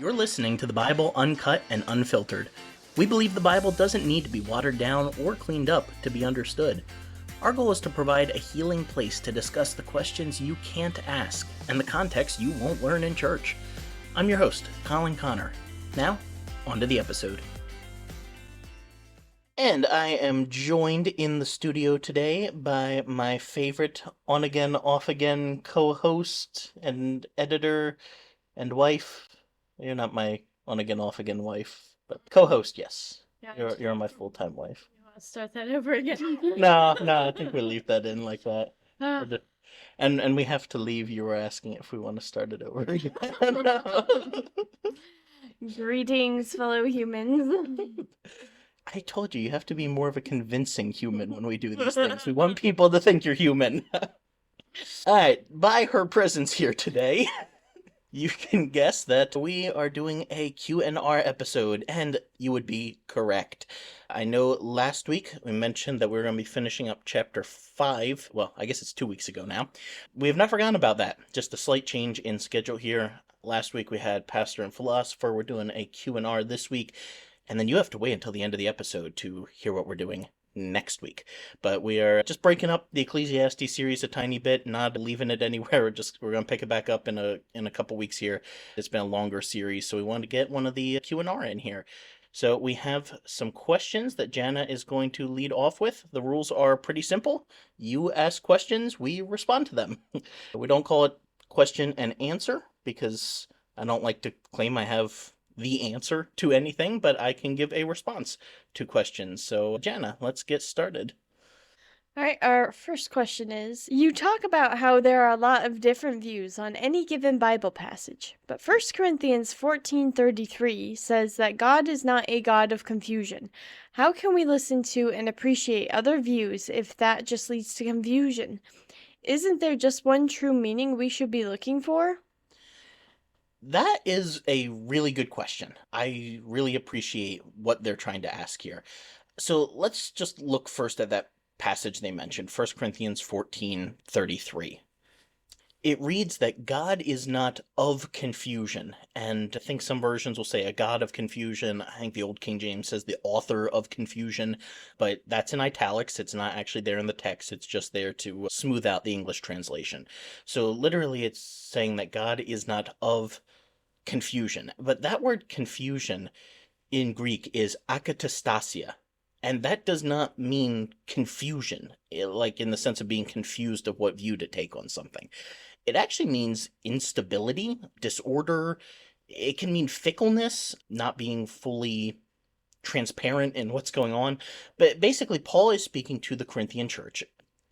You're listening to the Bible Uncut and Unfiltered. We believe the Bible doesn't need to be watered down or cleaned up to be understood. Our goal is to provide a healing place to discuss the questions you can't ask and the context you won't learn in church. I'm your host, Colin Connor. Now, on to the episode. And I am joined in the studio today by my favorite on-again, off-again co-host and editor and wife. You're not my on-again, off-again wife, but co-host, yes. Yeah, You're my full-time wife. You want to start that over again? No, I think we'll leave that in like that. Ah. And we have to leave. You were asking if we want to start it over again. Greetings, fellow humans. I told you have to be more of a convincing human when we do these things. We want people to think you're human. Alright, by her presence here today, you can guess that we are doing a Q&R episode, and you would be correct. I know last week we mentioned that we were going to be finishing up chapter 5. Well, I guess it's 2 weeks ago now. We have not forgotten about that. Just a slight change in schedule here. Last week we had Pastor and Philosopher. We're doing a Q&R this week. And then you have to wait until the end of the episode to hear what we're doing next week. But we are just breaking up the Ecclesiastes series a tiny bit, not leaving it anywhere. We're going to pick it back up in a couple weeks here. It's been a longer series, so we wanted to get one of the Q&R in here. So we have some questions that Jana is going to lead off with. The rules are pretty simple. You ask questions, we respond to them. We don't call it question and answer because I don't like to claim I have the answer to anything, but I can give a response to questions. So, Jana, let's get started. All right, our first question is, you talk about how there are a lot of different views on any given Bible passage, but 1 Corinthians 14:33 says that God is not a God of confusion. How can we listen to and appreciate other views if that just leads to confusion? Isn't there just one true meaning we should be looking for? That is a really good question. I really appreciate what they're trying to ask here. So let's just look first at that passage they mentioned, 1 Corinthians 14:33. It reads that God is not of confusion, and I think some versions will say a God of confusion. I think the Old King James says the author of confusion, but that's in italics. It's not actually there in the text. It's just there to smooth out the English translation. So literally it's saying that God is not of confusion. But that word confusion in Greek is akatastasia. And that does not mean confusion, like in the sense of being confused of what view to take on something. It actually means instability, disorder. It can mean fickleness, not being fully transparent in what's going on. But basically, Paul is speaking to the Corinthian church.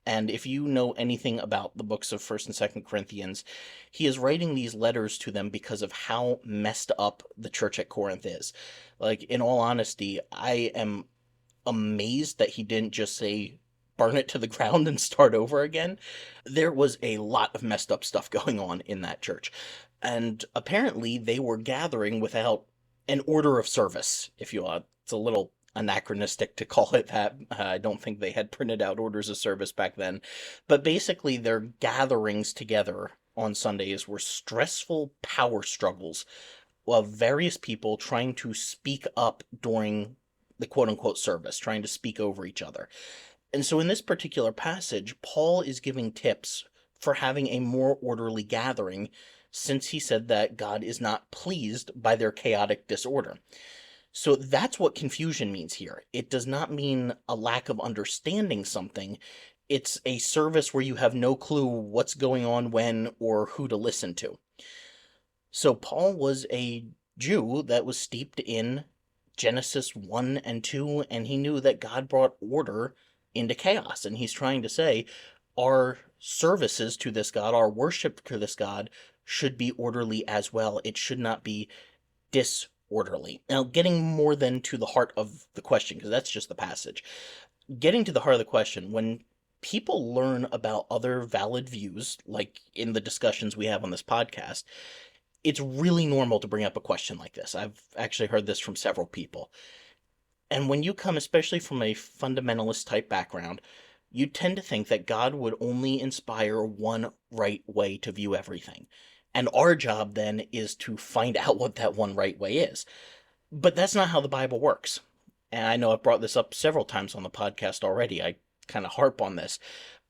And if you know anything about the books of 1st and 2nd Corinthians, he is writing these letters to them because of how messed up the church at Corinth is. Like, in all honesty, I am amazed that he didn't just say, burn it to the ground and start over again. There was a lot of messed up stuff going on in that church. And apparently they were gathering without an order of service, if you will. It's a little anachronistic to call it that. I don't think they had printed out orders of service back then. But basically their gatherings together on Sundays were stressful power struggles of various people trying to speak up during the quote-unquote service, trying to speak over each other. And so in this particular passage, Paul is giving tips for having a more orderly gathering, since he said that God is not pleased by their chaotic disorder. So that's what confusion means here. It does not mean a lack of understanding something. It's a service where you have no clue what's going on when or who to listen to. So Paul was a Jew that was steeped in Genesis 1 and 2, and he knew that God brought order into chaos. And he's trying to say our services to this God, our worship to this God, should be orderly as well. It should not be disorderly. Now, getting more than to the heart of the question, because that's just the passage. Getting to the heart of the question, when people learn about other valid views, like in the discussions we have on this podcast, it's really normal to bring up a question like this. I've actually heard this from several people. And when you come, especially from a fundamentalist type background, you tend to think that God would only inspire one right way to view everything. And our job then is to find out what that one right way is. But that's not how the Bible works. And I know I've brought this up several times on the podcast already. I kind of harp on this.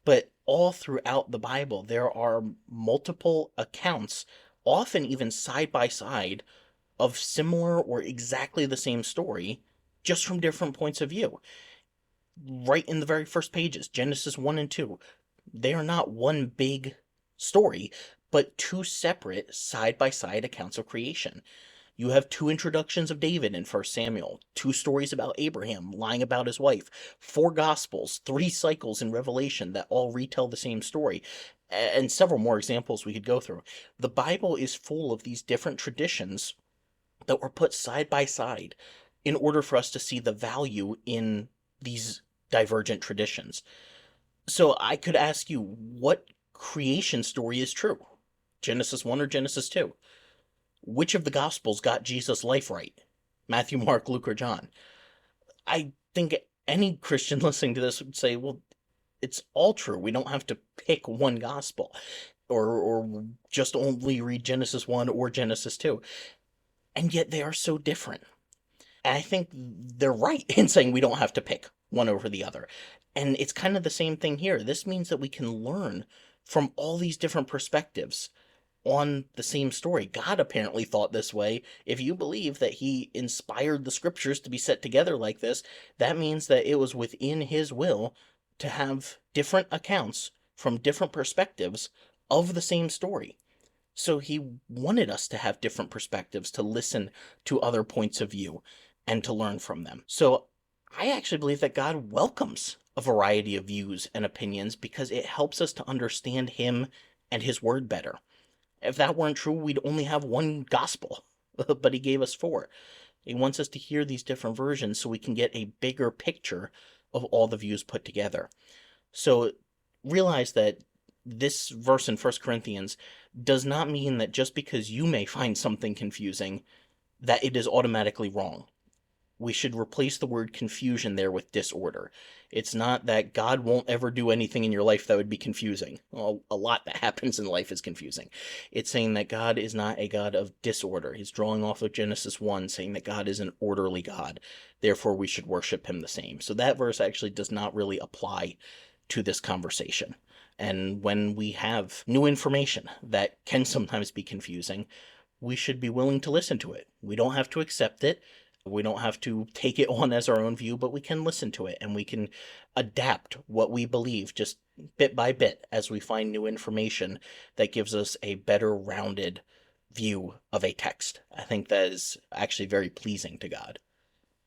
But all throughout the Bible, there are multiple accounts, often even side by side, of similar or exactly the same story, just from different points of view. Right in the very first pages, Genesis 1 and 2, they are not one big story, but two separate side by side accounts of creation. You have two introductions of David in First Samuel, two stories about Abraham lying about his wife, four gospels, three cycles in Revelation that all retell the same story, and several more examples we could go through. The Bible is full of these different traditions that were put side by side in order for us to see the value in these divergent traditions. So I could ask you, what creation story is true? Genesis 1 or Genesis 2? Which of the Gospels got Jesus' life right? Matthew, Mark, Luke, or John? I think any Christian listening to this would say, well, it's all true. We don't have to pick one Gospel or just only read Genesis 1 or Genesis 2. And yet they are so different. And I think they're right in saying we don't have to pick one over the other. And it's kind of the same thing here. This means that we can learn from all these different perspectives on the same story. God apparently thought this way. If you believe that he inspired the scriptures to be set together like this, that means that it was within his will to have different accounts from different perspectives of the same story. So he wanted us to have different perspectives, to listen to other points of view, and to learn from them. So I actually believe that God welcomes a variety of views and opinions because it helps us to understand him and his word better. If that weren't true, we'd only have one gospel, but he gave us four. He wants us to hear these different versions so we can get a bigger picture of all the views put together. So realize that this verse in 1 Corinthians does not mean that just because you may find something confusing, that it is automatically wrong. We should replace the word confusion there with disorder. It's not that God won't ever do anything in your life that would be confusing. Well, a lot that happens in life is confusing. It's saying that God is not a God of disorder. He's drawing off of Genesis 1, saying that God is an orderly God. Therefore, we should worship him the same. So that verse actually does not really apply to this conversation. And when we have new information that can sometimes be confusing, we should be willing to listen to it. We don't have to accept it. We don't have to take it on as our own view, but we can listen to it and we can adapt what we believe just bit by bit as we find new information that gives us a better rounded view of a text. I think that is actually very pleasing to God.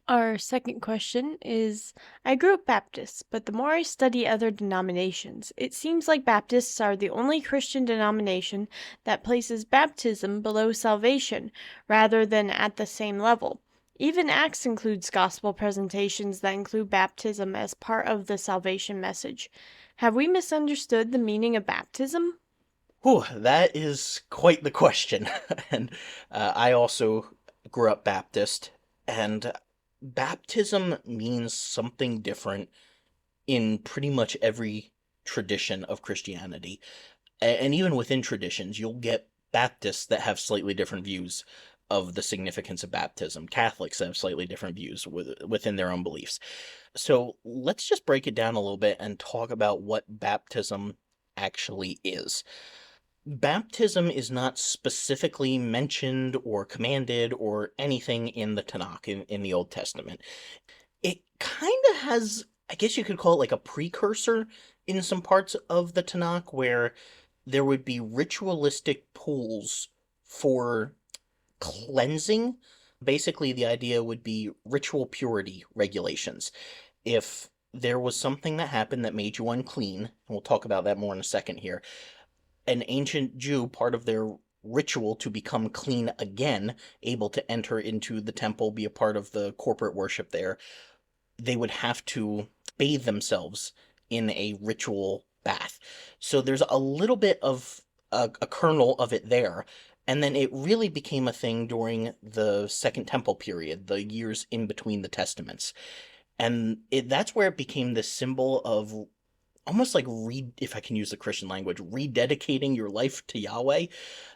Our second question is, I grew up Baptist, but the more I study other denominations, it seems like Baptists are the only Christian denomination that places baptism below salvation rather than at the same level. Even Acts includes gospel presentations that include baptism as part of the salvation message. Have we misunderstood the meaning of baptism? Whew, that is quite the question. And I also grew up Baptist, and baptism means something different in pretty much every tradition of Christianity. And even within traditions, you'll get Baptists that have slightly different views of the significance of baptism, Catholics that have slightly different views within their own beliefs. So let's just break it down a little bit and talk about what baptism actually is. Baptism is not specifically mentioned or commanded or anything in the Tanakh, in the Old Testament. It kind of has, I guess you could call it like a precursor in some parts of the Tanakh where there would be ritualistic pools for cleansing. Basically, the idea would be ritual purity regulations. If there was something that happened that made you unclean, and we'll talk about that more in a second here, an ancient Jew, part of their ritual to become clean again, able to enter into the temple, be a part of the corporate worship there, they would have to bathe themselves in a ritual bath. So there's a little bit of a kernel of it there. And then it really became a thing during the Second Temple period, the years in between the Testaments. And that's where it became this symbol of almost like if I can use the Christian language, rededicating your life to Yahweh.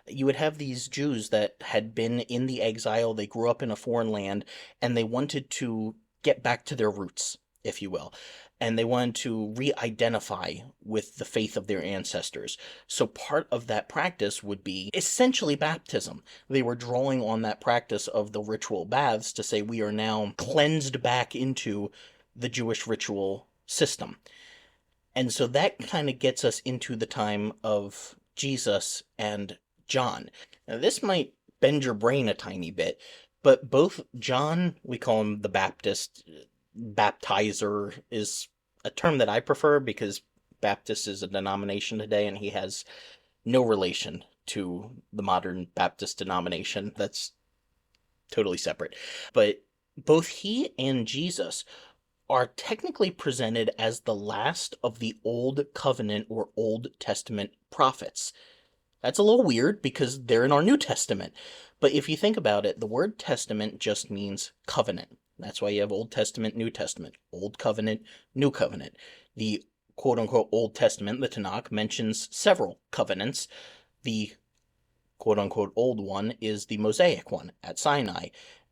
You would have these Jews that had been in the exile, they grew up in a foreign land, and they wanted to get back to their roots, if you will. And they wanted to re-identify with the faith of their ancestors. So part of that practice would be essentially baptism. They were drawing on that practice of the ritual baths to say we are now cleansed back into the Jewish ritual system. And so that kind of gets us into the time of Jesus and John. Now, this might bend your brain a tiny bit, but both John, we call him the Baptist, baptizer is a term that I prefer because Baptist is a denomination today and he has no relation to the modern Baptist denomination. That's totally separate. But both he and Jesus are technically presented as the last of the Old Covenant or Old Testament prophets. That's a little weird because they're in our New Testament. But if you think about it, the word testament just means covenant. That's why you have Old Testament, New Testament, Old Covenant, New Covenant. The quote-unquote Old Testament, the Tanakh, mentions several covenants. The quote-unquote old one is the Mosaic one at Sinai.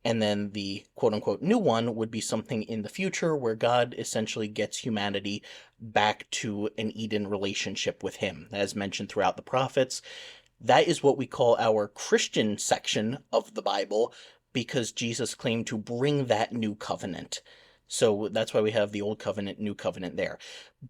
And then the quote-unquote new one would be something in the future where God essentially gets humanity back to an Eden relationship with him, as mentioned throughout the prophets. That is what we call our Christian section of the Bible, because Jesus claimed to bring that new covenant. So that's why we have the Old Covenant, New Covenant there.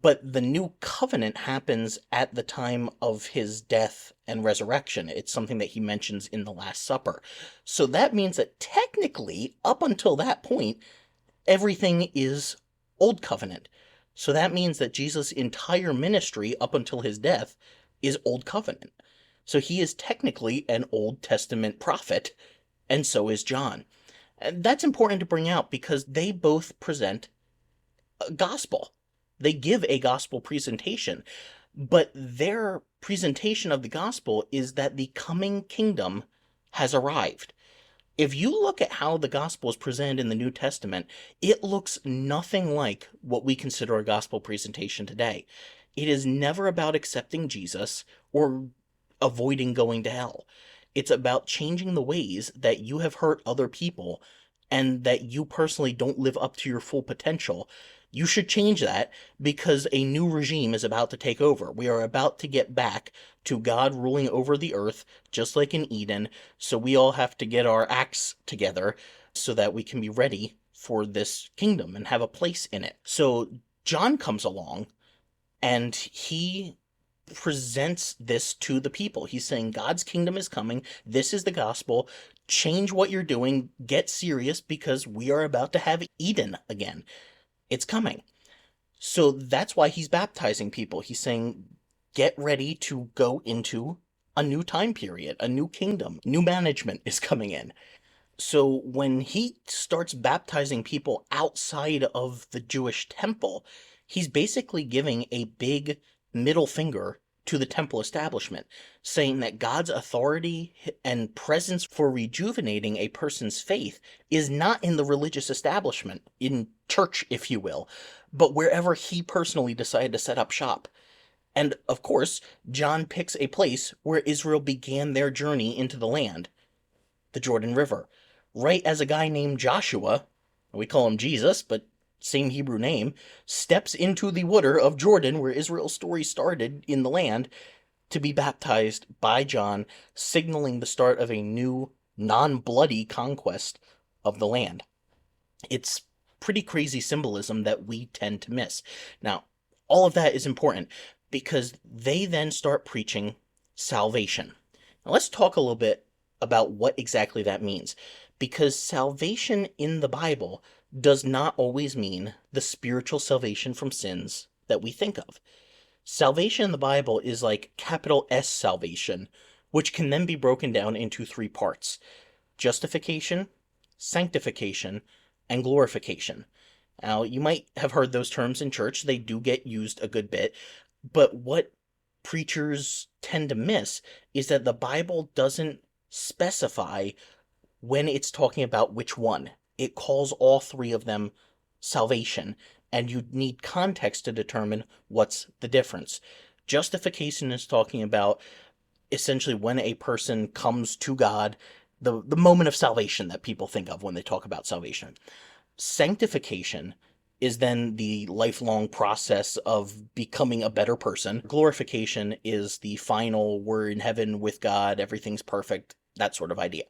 But the New Covenant happens at the time of his death and resurrection. It's something that he mentions in the Last Supper. So that means that technically, up until that point, everything is Old Covenant. So that means that Jesus' entire ministry up until his death is Old Covenant. So he is technically an Old Testament prophet, and so is John. And that's important to bring out because they both present a gospel. They give a gospel presentation, but their presentation of the gospel is that the coming kingdom has arrived. If you look at how the gospel is presented in the New Testament, it looks nothing like what we consider a gospel presentation today. It is never about accepting Jesus or avoiding going to hell. It's about changing the ways that you have hurt other people and that you personally don't live up to your full potential. You should change that because a new regime is about to take over. We are about to get back to God ruling over the earth, just like in Eden. So we all have to get our acts together so that we can be ready for this kingdom and have a place in it. So John comes along and he presents this to the people. He's saying God's kingdom is coming. This is the gospel. Change what you're doing. Get serious because we are about to have Eden again. It's coming. So that's why he's baptizing people. He's saying, get ready to go into a new time period, a new kingdom. New management is coming in. So when he starts baptizing people outside of the Jewish temple, he's basically giving a big middle finger to the temple establishment, saying that God's authority and presence for rejuvenating a person's faith is not in the religious establishment, in church, if you will, but wherever he personally decided to set up shop. And, of course, John picks a place where Israel began their journey into the land, the Jordan River, right as a guy named Joshua, we call him Jesus, but same Hebrew name, steps into the water of Jordan where Israel's story started in the land to be baptized by John, signaling the start of a new, non-bloody conquest of the land. It's pretty crazy symbolism that we tend to miss. Now, all of that is important because they then start preaching salvation. Now, let's talk a little bit about what exactly that means, because salvation in the Bible does not always mean the spiritual salvation from sins that we think of. Salvation in the Bible is like capital S salvation, which can then be broken down into three parts: justification, sanctification, and glorification. Now, you might have heard those terms in church. They do get used a good bit. But what preachers tend to miss is that the Bible doesn't specify when it's talking about which one. It calls all three of them salvation. and you need context to determine what's the difference. Justification is talking about essentially when a person comes to God, the moment of salvation that people think of when they talk about salvation. Sanctification is then the lifelong process of becoming a better person. Glorification is the final, we're in heaven with God, everything's perfect, that sort of idea.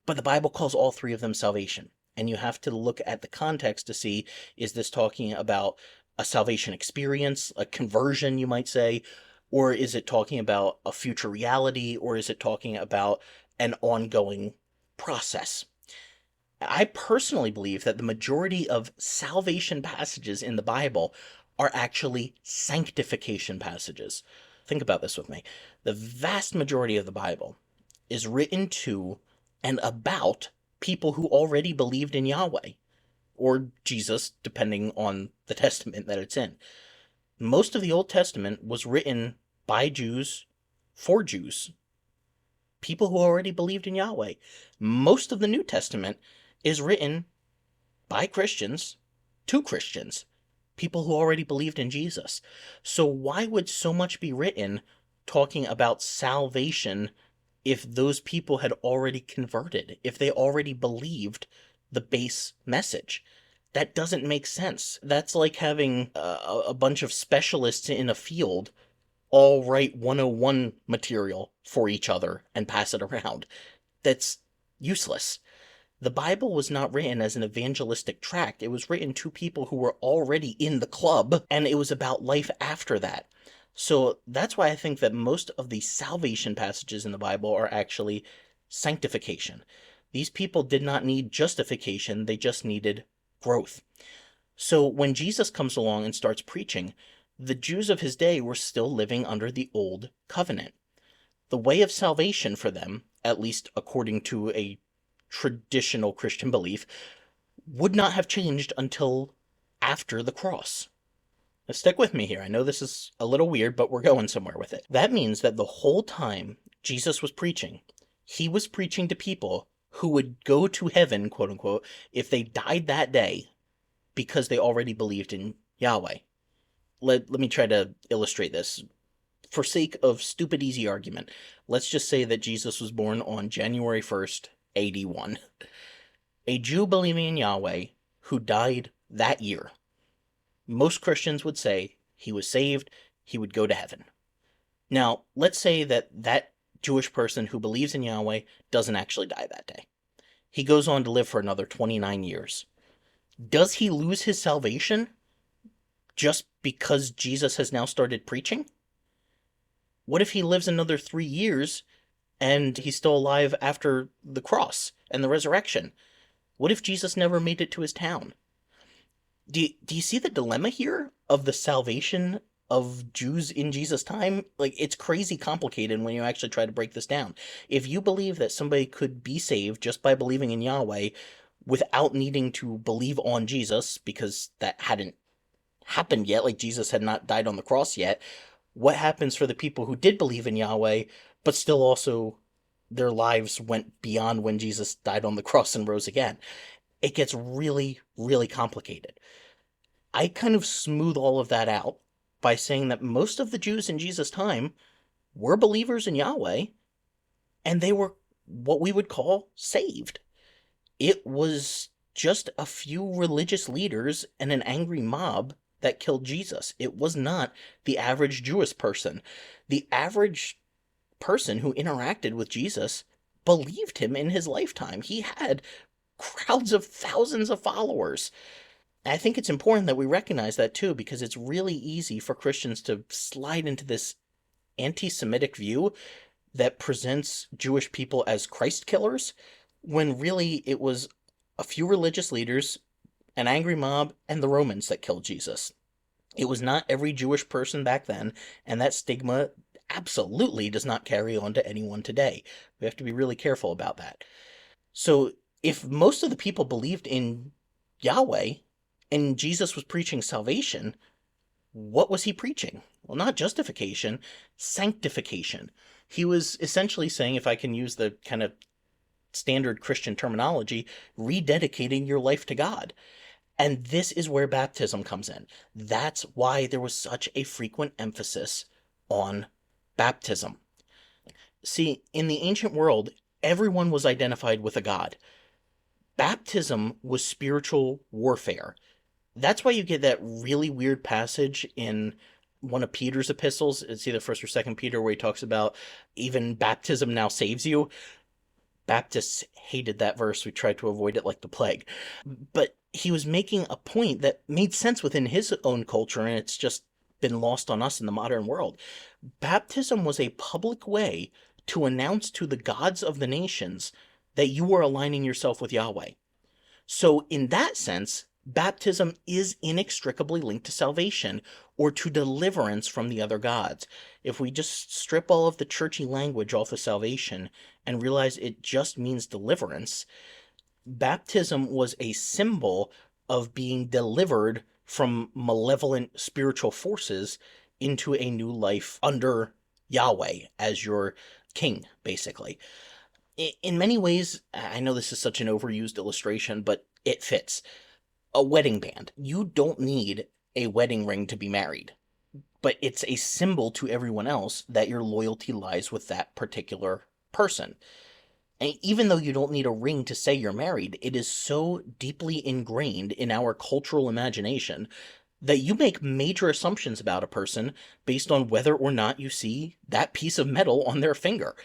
But the Bible calls all three of them salvation. And you have to look at the context to see, is this talking about a salvation experience, a conversion, you might say, or is it talking about a future reality, or is it talking about an ongoing process? I personally believe that the majority of salvation passages in the Bible are actually sanctification passages. Think about this with me. The vast majority of the Bible is written to and about people who already believed in Yahweh or Jesus, depending on the testament that it's in. Most of the Old Testament was written by Jews for Jews, people who already believed in Yahweh. Most of the New Testament is written by Christians to Christians, people who already believed in Jesus. So why would so much be written talking about salvation if those people had already converted, if they already believed the base message? That doesn't make sense. That's like having a bunch of specialists in a field all write 101 material for each other and pass it around. That's useless. The Bible was not written as an evangelistic tract. It was written to people who were already in the club, and it was about life after that. So that's why I think that most of the salvation passages in the Bible are actually sanctification. These people did not need justification, they just needed growth. So when Jesus comes along and starts preaching, the Jews of his day were still living under the old covenant. The way of salvation for them, at least according to a traditional Christian belief, would not have changed until after the cross. Now stick with me here. I know this is a little weird, but we're going somewhere with it. That means that the whole time Jesus was preaching, he was preaching to people who would go to heaven, quote unquote, if they died that day because they already believed in Yahweh. Let me try to illustrate this. For sake of stupid easy argument, let's just say that Jesus was born on January 1st, 81. A Jew believing in Yahweh who died that year. Most Christians would say he was saved, he would go to heaven. Now, let's say that that Jewish person who believes in Yahweh doesn't actually die that day. He goes on to live for another 29 years. Does he lose his salvation just because Jesus has now started preaching? What if he lives another 3 years and he's still alive after the cross and the resurrection? What if Jesus never made it to his town? Do you see the dilemma here of the salvation of Jews in Jesus' time? Like, it's crazy complicated when you actually try to break this down. If you believe that somebody could be saved just by believing in Yahweh without needing to believe on Jesus, because that hadn't happened yet, like Jesus had not died on the cross yet, what happens for the people who did believe in Yahweh, but still also their lives went beyond when Jesus died on the cross and rose again? It gets really, really complicated. I kind of smooth all of that out by saying that most of the Jews in Jesus' time were believers in Yahweh, and they were what we would call saved. It was just a few religious leaders and an angry mob that killed Jesus. It was not the average Jewish person. The average person who interacted with Jesus believed him in his lifetime. He had crowds of thousands of followers. I think it's important that we recognize that too, because it's really easy for Christians to slide into this anti-Semitic view that presents Jewish people as Christ killers, when really it was a few religious leaders, an angry mob, and the Romans that killed Jesus. It was not every Jewish person back then, and that stigma absolutely does not carry on to anyone today. We have to be really careful about that. So if most of the people believed in Yahweh and Jesus was preaching salvation, what was he preaching? Well, not justification, sanctification. He was essentially saying, if I can use the kind of standard Christian terminology, rededicating your life to God. And this is where baptism comes in. That's why there was such a frequent emphasis on baptism. See, in the ancient world, everyone was identified with a god. Baptism was spiritual warfare. That's why you get that really weird passage in one of Peter's epistles. It's either First or Second Peter, where he talks about even baptism now saves you. Baptists hated that verse. We tried to avoid it like the plague. But he was making a point that made sense within his own culture, and it's just been lost on us in the modern world. Baptism was a public way to announce to the gods of the nations that you were aligning yourself with Yahweh. So, in that sense, baptism is inextricably linked to salvation or to deliverance from the other gods. If we just strip all of the churchy language off of salvation and realize it just means deliverance, baptism was a symbol of being delivered from malevolent spiritual forces into a new life under Yahweh as your king, basically. In many ways, I know this is such an overused illustration, but it fits. A wedding band. You don't need a wedding ring to be married, but it's a symbol to everyone else that your loyalty lies with that particular person. And even though you don't need a ring to say you're married, it is so deeply ingrained in our cultural imagination that you make major assumptions about a person based on whether or not you see that piece of metal on their finger.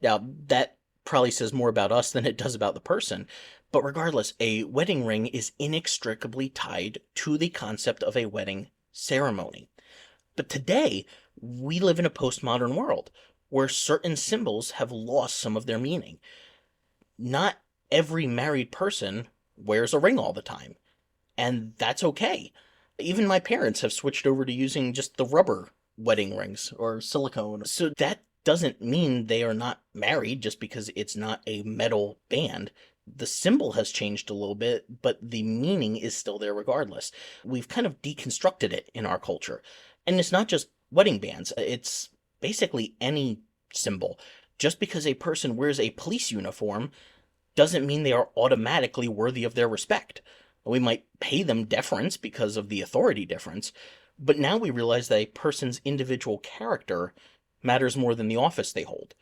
Now, that probably says more about us than it does about the person, but regardless, a wedding ring is inextricably tied to the concept of a wedding ceremony. But today, we live in a postmodern world where certain symbols have lost some of their meaning. Not every married person wears a ring all the time, and that's okay. Even my parents have switched over to using just the rubber wedding rings or silicone. So that doesn't mean they are not married just because it's not a metal band. The symbol has changed a little bit, but the meaning is still there regardless. We've kind of deconstructed it in our culture. And it's not just wedding bands, it's basically any symbol. Just because a person wears a police uniform doesn't mean they are automatically worthy of their respect. We might pay them deference because of the authority difference, but now we realize that a person's individual character matters more than the office they hold.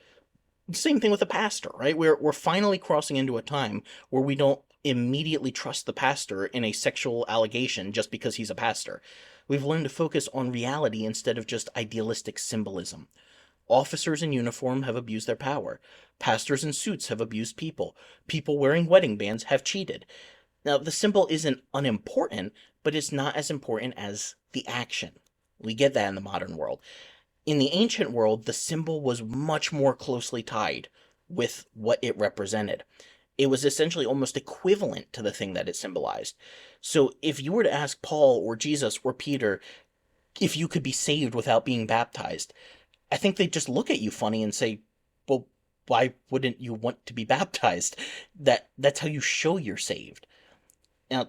Same thing with a pastor, right? We're finally crossing into a time where we don't immediately trust the pastor in a sexual allegation just because he's a pastor. We've learned to focus on reality instead of just idealistic symbolism. Officers in uniform have abused their power. Pastors in suits have abused people. People wearing wedding bands have cheated. Now, the symbol isn't unimportant, but it's not as important as the action. We get that in the modern world. In the ancient world, the symbol was much more closely tied with what it represented. It was essentially almost equivalent to the thing that it symbolized. So if you were to ask Paul or Jesus or Peter if you could be saved without being baptized, I think they'd just look at you funny and say, well, why wouldn't you want to be baptized? That's how you show you're saved. Now,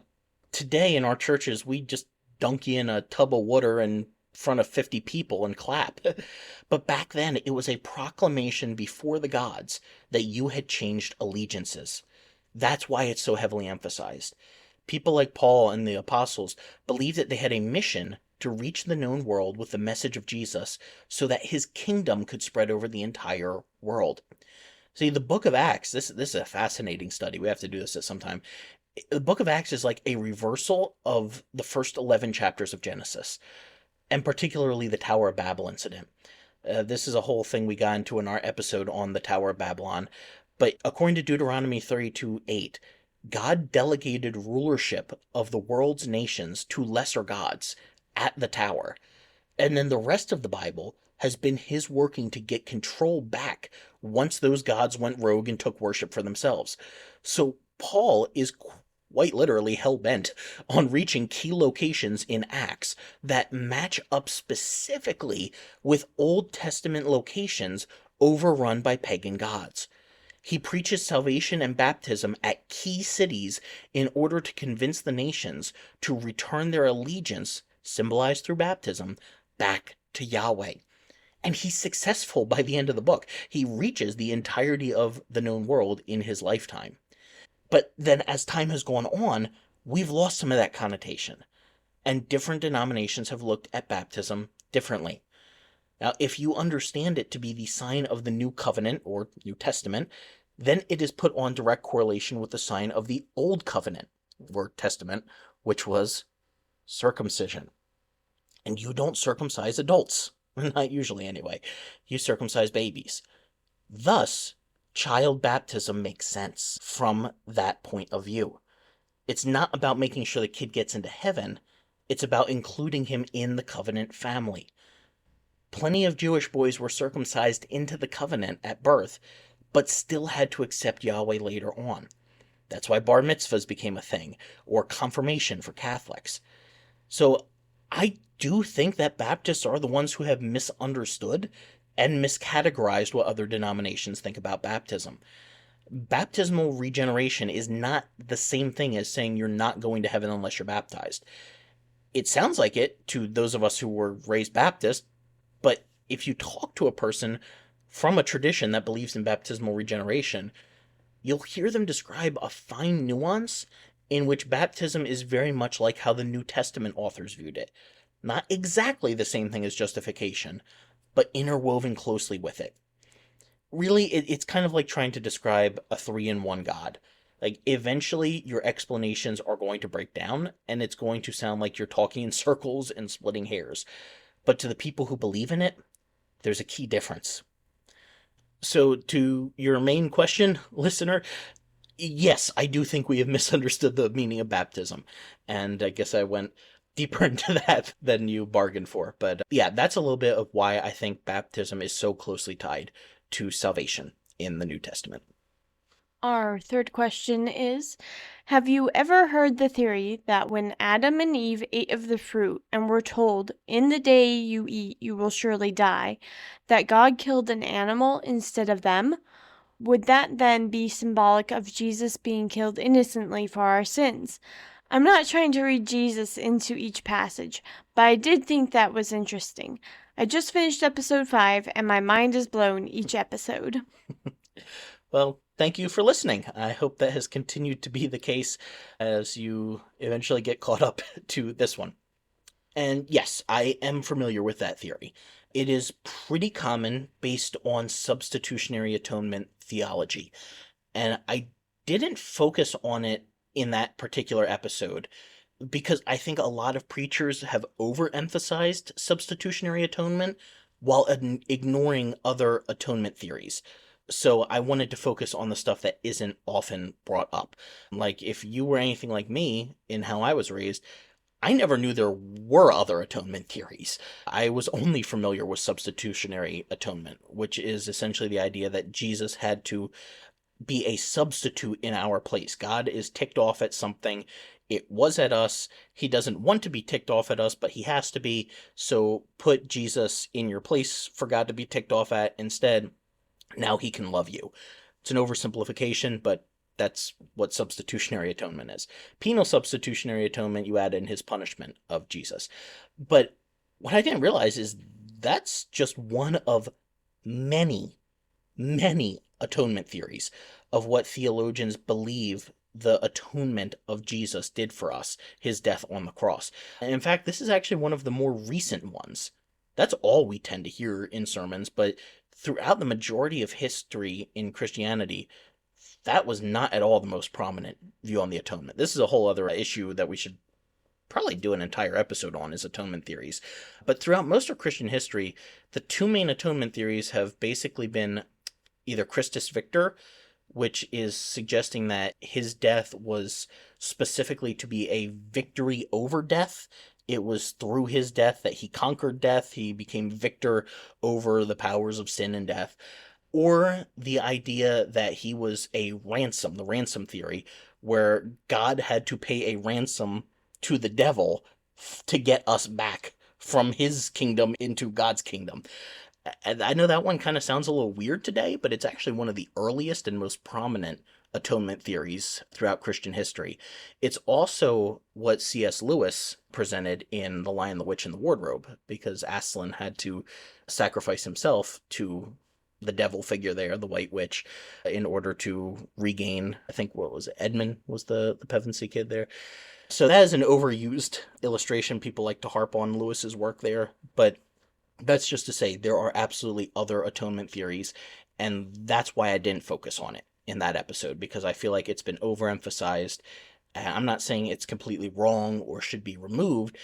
today in our churches, we just dunk you in a tub of water in front of 50 people and clap. But back then, it was a proclamation before the gods that you had changed allegiances. That's why it's so heavily emphasized. People like Paul and the apostles believed that they had a mission to reach the known world with the message of Jesus so that his kingdom could spread over the entire world. See, the book of Acts, this is a fascinating study. We have to do this at some time. The book of Acts is like a reversal of the first 11 chapters of Genesis, and particularly the Tower of Babel incident. This is a whole thing we got into in our episode on the Tower of Babylon. But according to Deuteronomy 32:8, God delegated rulership of the world's nations to lesser gods at the tower. And then the rest of the Bible has been his working to get control back once those gods went rogue and took worship for themselves. So Paul is quite literally hell-bent on reaching key locations in Acts that match up specifically with Old Testament locations overrun by pagan gods. He preaches salvation and baptism at key cities in order to convince the nations to return their allegiance, symbolized through baptism, back to Yahweh. And he's successful by the end of the book. He reaches the entirety of the known world in his lifetime. But then as time has gone on, we've lost some of that connotation, and different denominations have looked at baptism differently. Now, if you understand it to be the sign of the New Covenant or New Testament, then it is put on direct correlation with the sign of the Old Covenant or Testament, which was circumcision. And you don't circumcise adults, not usually anyway. You circumcise babies. Thus, child baptism makes sense from that point of view. It's not about making sure the kid gets into heaven, it's about including him in the covenant family. Plenty of Jewish boys were circumcised into the covenant at birth, but still had to accept Yahweh later on. That's why bar mitzvahs became a thing, or confirmation for Catholics. So I do think that Baptists are the ones who have misunderstood and miscategorized what other denominations think about baptism. Baptismal regeneration is not the same thing as saying you're not going to heaven unless you're baptized. It sounds like it to those of us who were raised Baptist, but if you talk to a person from a tradition that believes in baptismal regeneration, you'll hear them describe a fine nuance in which baptism is very much like how the New Testament authors viewed it. Not exactly the same thing as justification, but interwoven closely with it. Really, it's kind of like trying to describe a three-in-one God. Like, eventually, your explanations are going to break down, and it's going to sound like you're talking in circles and splitting hairs. But to the people who believe in it, there's a key difference. So, to your main question, listener, yes, I do think we have misunderstood the meaning of baptism. And I guess I went deeper into that than you bargained for. But yeah, that's a little bit of why I think baptism is so closely tied to salvation in the New Testament. Our third question is, have you ever heard the theory that when Adam and Eve ate of the fruit and were told, "In the day you eat, you will surely die," that God killed an animal instead of them? Would that then be symbolic of Jesus being killed innocently for our sins? I'm not trying to read Jesus into each passage, but I did think that was interesting. I just finished episode 5, and my mind is blown each episode. Well, thank you for listening. I hope that has continued to be the case as you eventually get caught up to this one. And yes, I am familiar with that theory. It is pretty common based on substitutionary atonement theology. And I didn't focus on it in that particular episode because I think a lot of preachers have overemphasized substitutionary atonement while ignoring other atonement theories. So I wanted to focus on the stuff that isn't often brought up. Like, if you were anything like me in how I was raised, I never knew there were other atonement theories. I was only familiar with substitutionary atonement, which is essentially the idea that Jesus had to be a substitute in our place. God is ticked off at something. It was at us. He doesn't want to be ticked off at us, but he has to be. So put Jesus in your place for God to be ticked off at instead. Now he can love you. It's an oversimplification, but that's what substitutionary atonement is. Penal substitutionary atonement, you add in his punishment of Jesus. But what I didn't realize is that's just one of many, many atonement theories of what theologians believe the atonement of Jesus did for us, his death on the cross. And in fact, this is actually one of the more recent ones. That's all we tend to hear in sermons, but throughout the majority of history in Christianity, that was not at all the most prominent view on the atonement. This is a whole other issue that we should probably do an entire episode on, is atonement theories. But throughout most of Christian history, the two main atonement theories have basically been either Christus Victor, which is suggesting that his death was specifically to be a victory over death. It was through his death that he conquered death. He became victor over the powers of sin and death. Or the idea that he was a ransom, the ransom theory, where God had to pay a ransom to the devil to get us back from his kingdom into God's kingdom. And I know that one kind of sounds a little weird today, but it's actually one of the earliest and most prominent atonement theories throughout Christian history. It's also what C.S. Lewis presented in The Lion, the Witch, and the Wardrobe, because Aslan had to sacrifice himself to the devil figure there, the White Witch, in order to regain, I think, what was it, Edmund was the Pevensey kid there. So that is an overused illustration. People like to harp on Lewis's work there, but that's just to say there are absolutely other atonement theories, and that's why I didn't focus on it in that episode, because I feel like it's been overemphasized. I'm not saying it's completely wrong or should be removed.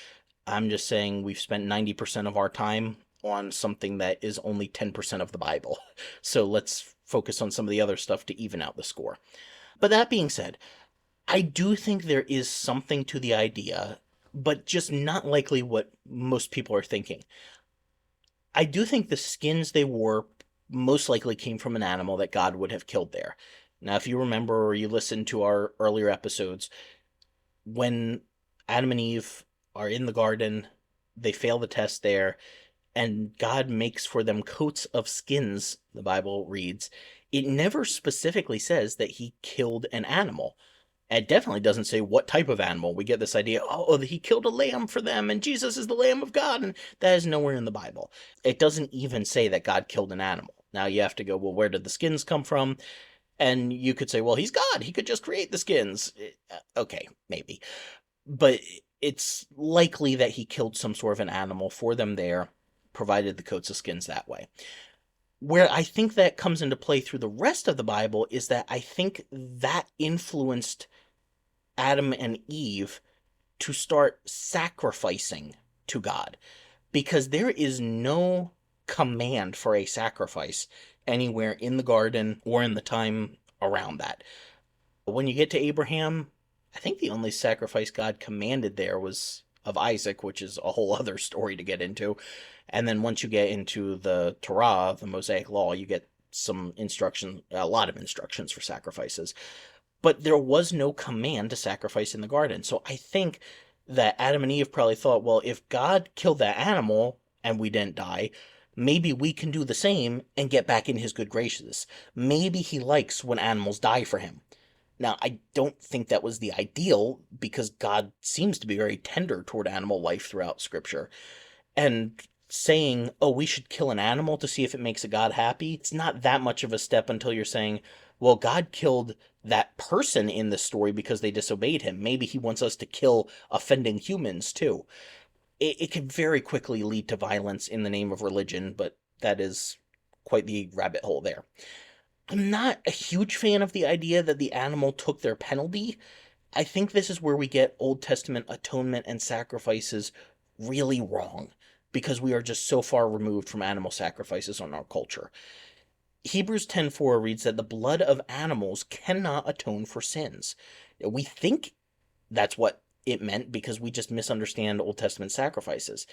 I'm just saying we've spent 90% of our time on something that is only 10% of the Bible. So let's focus on some of the other stuff to even out the score. But that being said, I do think there is something to the idea, but just not likely what most people are thinking. I do think the skins they wore most likely came from an animal that God would have killed there. Now, if you remember or you listened to our earlier episodes, when Adam and Eve are in the garden, they fail the test there, and God makes for them coats of skins, the Bible reads. It never specifically says that he killed an animal. It definitely doesn't say what type of animal. We get this idea, oh, he killed a lamb for them, and Jesus is the Lamb of God, and that is nowhere in the Bible. It doesn't even say that God killed an animal. Now you have to go, well, where did the skins come from? And you could say, well, he's God. He could just create the skins. Okay, maybe. But it's likely that he killed some sort of an animal for them there, provided the coats of skins that way. Where I think that comes into play through the rest of the Bible is that I think that influenced Adam and Eve to start sacrificing to God, because there is no command for a sacrifice anywhere in the garden or in the time around that. When you get to Abraham, I think the only sacrifice God commanded there was of Isaac, which is a whole other story to get into. And then once you get into the Torah, the Mosaic Law, you get some instruction, a lot of instructions for sacrifices. But there was no command to sacrifice in the garden. So I think that Adam and Eve probably thought, well, if God killed that animal and we didn't die, maybe we can do the same and get back in his good graces. Maybe he likes when animals die for him. Now, I don't think that was the ideal, because God seems to be very tender toward animal life throughout Scripture. And saying, oh, we should kill an animal to see if it makes a God happy, it's not that much of a step until you're saying, well, God killed that person in the story because they disobeyed him. Maybe he wants us to kill offending humans too. It can very quickly lead to violence in the name of religion, but that is quite the rabbit hole there. I'm not a huge fan of the idea that the animal took their penalty. I think this is where we get Old Testament atonement and sacrifices really wrong, because we are just so far removed from animal sacrifices in our culture. Hebrews 10:4 reads that the blood of animals cannot atone for sins. We think that's what it meant because we just misunderstand Old Testament sacrifices.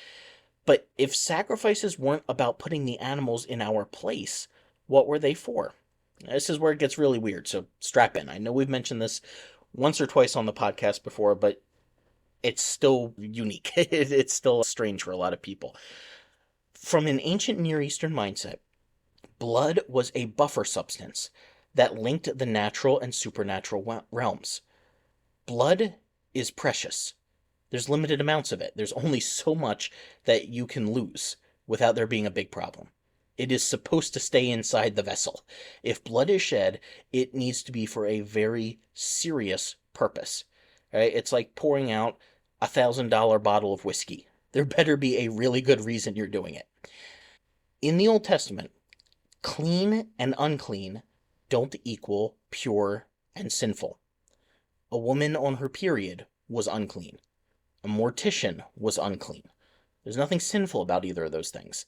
But if sacrifices weren't about putting the animals in our place, what were they for? This is where it gets really weird, so strap in. I know we've mentioned this once or twice on the podcast before, but it's still unique. It's still strange for a lot of people. From an ancient Near Eastern mindset, blood was a buffer substance that linked the natural and supernatural realms. Blood is precious. There's limited amounts of it. There's only so much that you can lose without there being a big problem. It is supposed to stay inside the vessel. If blood is shed, it needs to be for a very serious purpose. Right? It's like pouring out $1,000 bottle of whiskey. There better be a really good reason you're doing it. In the Old Testament, clean and unclean don't equal pure and sinful. A woman on her period was unclean. A mortician was unclean. There's nothing sinful about either of those things.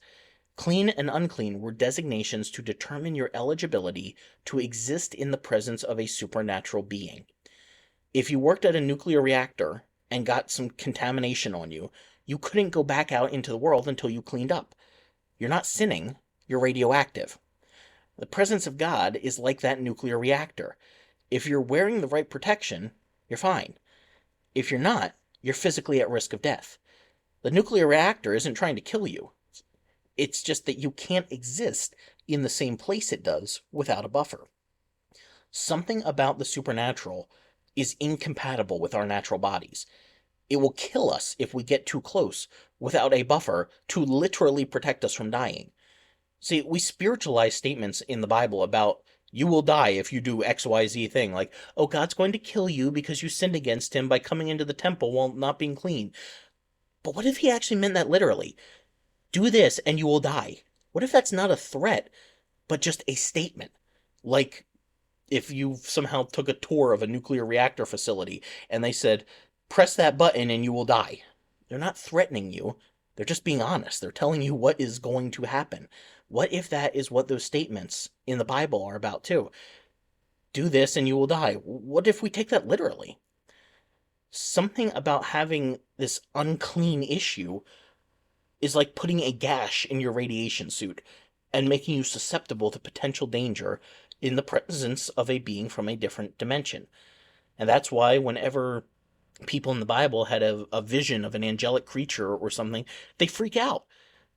Clean and unclean were designations to determine your eligibility to exist in the presence of a supernatural being. If you worked at a nuclear reactor and got some contamination on you, you couldn't go back out into the world until you cleaned up. You're not sinning, you're radioactive. The presence of God is like that nuclear reactor. If you're wearing the right protection, you're fine. If you're not, you're physically at risk of death. The nuclear reactor isn't trying to kill you. It's just that you can't exist in the same place it does without a buffer. Something about the supernatural is incompatible with our natural bodies. It will kill us if we get too close without a buffer to literally protect us from dying. See, we spiritualize statements in the Bible about you will die if you do XYZ thing. Like, oh, God's going to kill you because you sinned against him by coming into the temple while not being clean. But what if he actually meant that literally? Do this and you will die. What if that's not a threat, but just a statement? Like, if you somehow took a tour of a nuclear reactor facility and they said, press that button and you will die. They're not threatening you. They're just being honest. They're telling you what is going to happen. What if that is what those statements in the Bible are about too? Do this and you will die. What if we take that literally? Something about having this unclean issue is like putting a gash in your radiation suit and making you susceptible to potential danger in the presence of a being from a different dimension. And that's why whenever people in the Bible had a vision of an angelic creature or something, they freak out.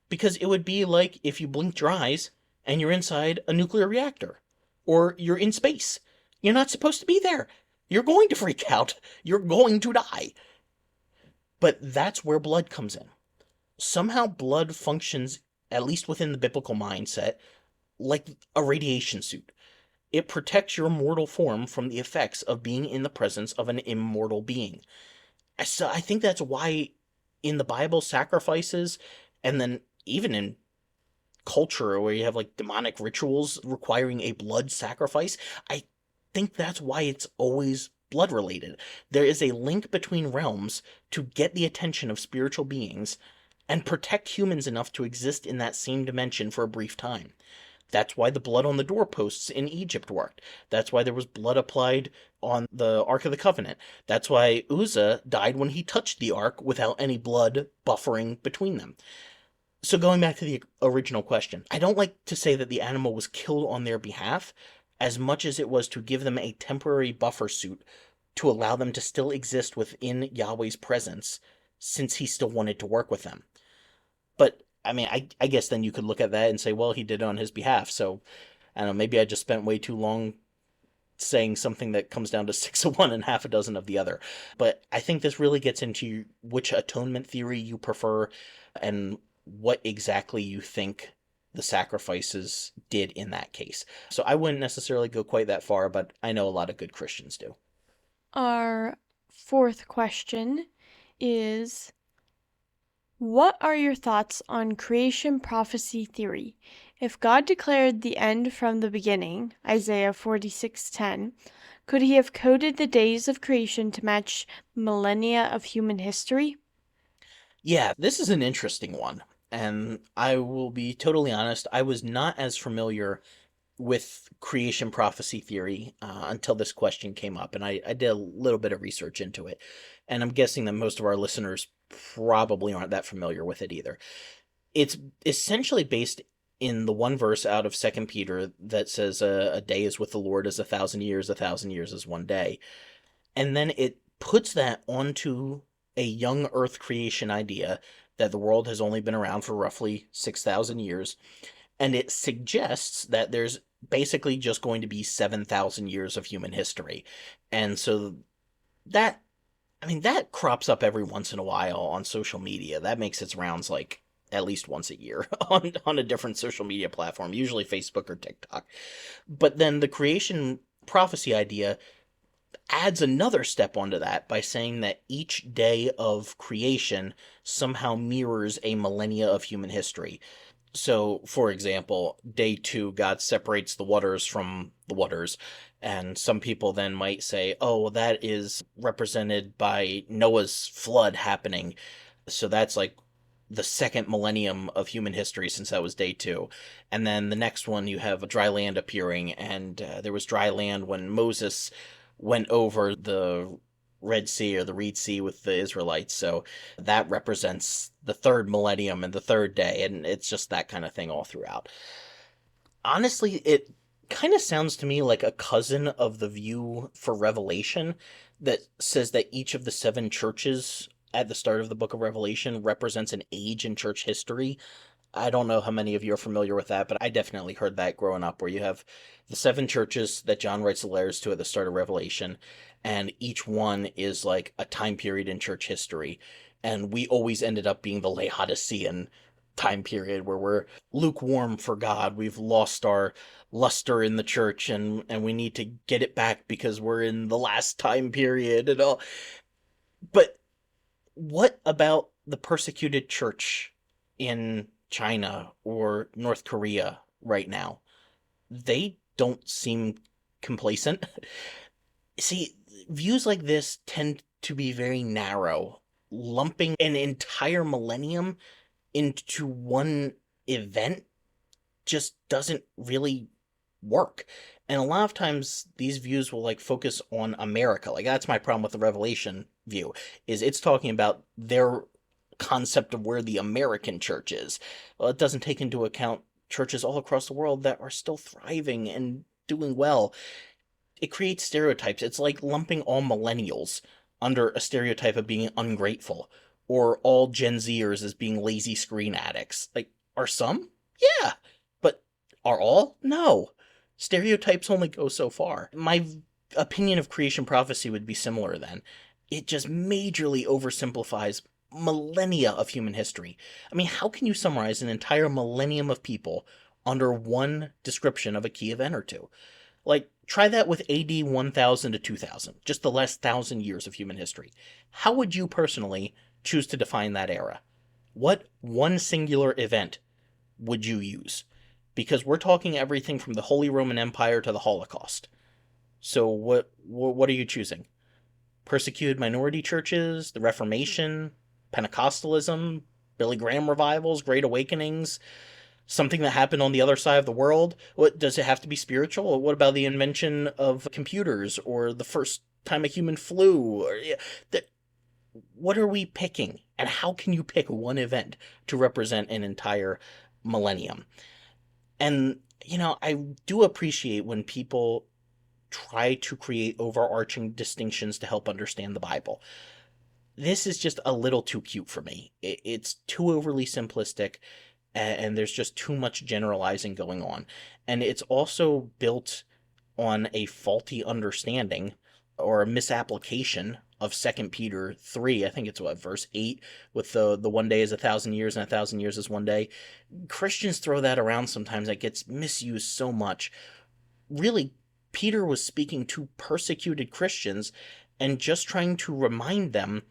Because it would be like if you blinked your eyes and you're inside a nuclear reactor or you're in space. You're not supposed to be there. You're going to freak out. You're going to die. But that's where blood comes in. Somehow blood functions, at least within the biblical mindset, like a radiation suit. It protects your mortal form from the effects of being in the presence of an immortal being. So I think that's why in the Bible, sacrifices, and then even in culture where you have like demonic rituals requiring a blood sacrifice, I think that's why it's always blood related. There is a link between realms to get the attention of spiritual beings and protect humans enough to exist in that same dimension for a brief time. That's why the blood on the doorposts in Egypt worked. That's why there was blood applied on the Ark of the Covenant. That's why Uzzah died when he touched the Ark without any blood buffering between them. So going back to the original question, I don't like to say that the animal was killed on their behalf as much as it was to give them a temporary buffer suit to allow them to still exist within Yahweh's presence since he still wanted to work with them. But I mean, I guess then you could look at that and say, well, he did it on his behalf. So, I don't know, maybe I just spent way too long saying something that comes down to six of one and half a dozen of the other. But I think this really gets into which atonement theory you prefer and what exactly you think the sacrifices did in that case. So I wouldn't necessarily go quite that far, but I know a lot of good Christians do. Our fourth question is, what are your thoughts on creation prophecy theory? If God declared the end from the beginning, Isaiah 46:10, could he have coded the days of creation to match millennia of human history? Yeah, this is an interesting one. And I will be totally honest, I was not as familiar with creation prophecy theory until this question came up, and I did a little bit of research into it. And I'm guessing that most of our listeners probably aren't that familiar with it either. It's essentially based in the one verse out of Second Peter that says, a day is with the Lord as 1,000 years, 1,000 years is one day. And then it puts that onto a young earth creation idea that the world has only been around for roughly 6,000 years. And it suggests that there's basically just going to be 7,000 years of human history. And so that, I mean, that crops up every once in a while on social media. That makes its rounds like at least once a year on a different social media platform, usually Facebook or TikTok. But then the creation prophecy idea adds another step onto that by saying that each day of creation somehow mirrors a millennia of human history. So, for example, day 2, God separates the waters from the waters. And some people then might say, oh, well, that is represented by Noah's flood happening. So that's like the second millennium of human history since that was day 2. And then the next one, you have dry land appearing. And there was dry land when Moses went over the Red Sea or the Reed Sea with the Israelites. So that represents the third millennium and the third day. And it's just that kind of thing all throughout. Honestly, it kind of sounds to me like a cousin of the view for Revelation that says that each of the 7 churches at the start of the book of Revelation represents an age in church history. I don't know how many of you are familiar with that, but I definitely heard that growing up, where you have the 7 churches that John writes the letters to at the start of Revelation, and each one is like a time period in church history. And we always ended up being the Laodicean time period where we're lukewarm for God. We've lost our luster in the church, and we need to get it back because we're in the last time period and all. But what about the persecuted church in China or North Korea right now? They don't seem complacent. See, views like this tend to be very narrow, lumping an entire millennium into one event just doesn't really work. And a lot of times these views will like focus on America. Like that's my problem with the Revelation view, is it's talking about their concept of where the American church is. Well, it doesn't take into account churches all across the world that are still thriving and doing well. It creates stereotypes. It's like lumping all millennials under a stereotype of being ungrateful, or all Gen Zers as being lazy screen addicts. Like, are some? Yeah. But are all? No. Stereotypes only go so far. My opinion of creation prophecy would be similar then. It just majorly oversimplifies millennia of human history. I mean, how can you summarize an entire millennium of people under one description of a key event or two? Like, try that with AD 1000 to 2000, just the last 1,000 years of human history. How would you personally choose to define that era? What one singular event would you use? Because we're talking everything from the Holy Roman Empire to the Holocaust. So what are you choosing? Persecuted minority churches, the Reformation, Pentecostalism, Billy Graham revivals, Great Awakenings, something that happened on the other side of the world? What does it have to be spiritual? Or what about the invention of computers or the first time a human flew? Or what are we picking? And how can you pick one event to represent an entire millennium? And I do appreciate when people try to create overarching distinctions to help understand the Bible. This is just a little too cute for me. It's too overly simplistic, and there's just too much generalizing going on. And it's also built on a faulty understanding or a misapplication of 2 Peter 3. I think it's verse 8, with the one day is 1,000 years and 1,000 years is one day. Christians throw that around sometimes. That gets misused so much. Really, Peter was speaking to persecuted Christians and just trying to remind them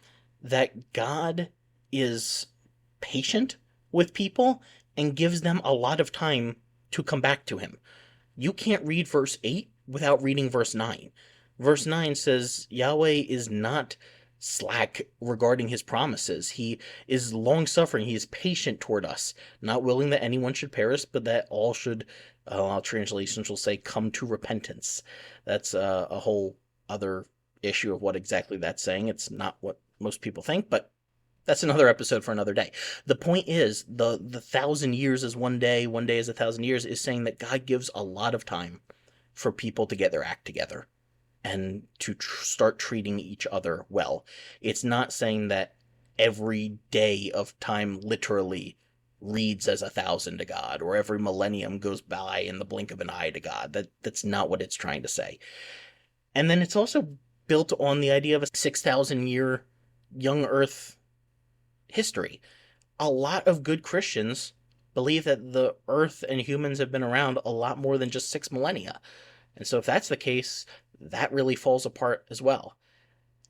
that God is patient with people and gives them a lot of time to come back to him. You can't read verse 8 without reading verse 9. Verse 9 says Yahweh is not slack regarding his promises. He is long-suffering. He is patient toward us, not willing that anyone should perish, but that all should, our translations will say, come to repentance. That's a whole other issue of what exactly that's saying. It's not what most people think, but that's another episode for another day. The point is, the 1,000 years is one day is 1,000 years, is saying that God gives a lot of time for people to get their act together and to start treating each other well. It's not saying that every day of time literally reads as 1,000 to God, or every millennium goes by in the blink of an eye to God. That's not what it's trying to say. And then it's also built on the idea of a 6,000-year young earth history. A lot of good Christians believe that the earth and humans have been around a lot more than just 6 millennia. And so if that's the case, that really falls apart as well.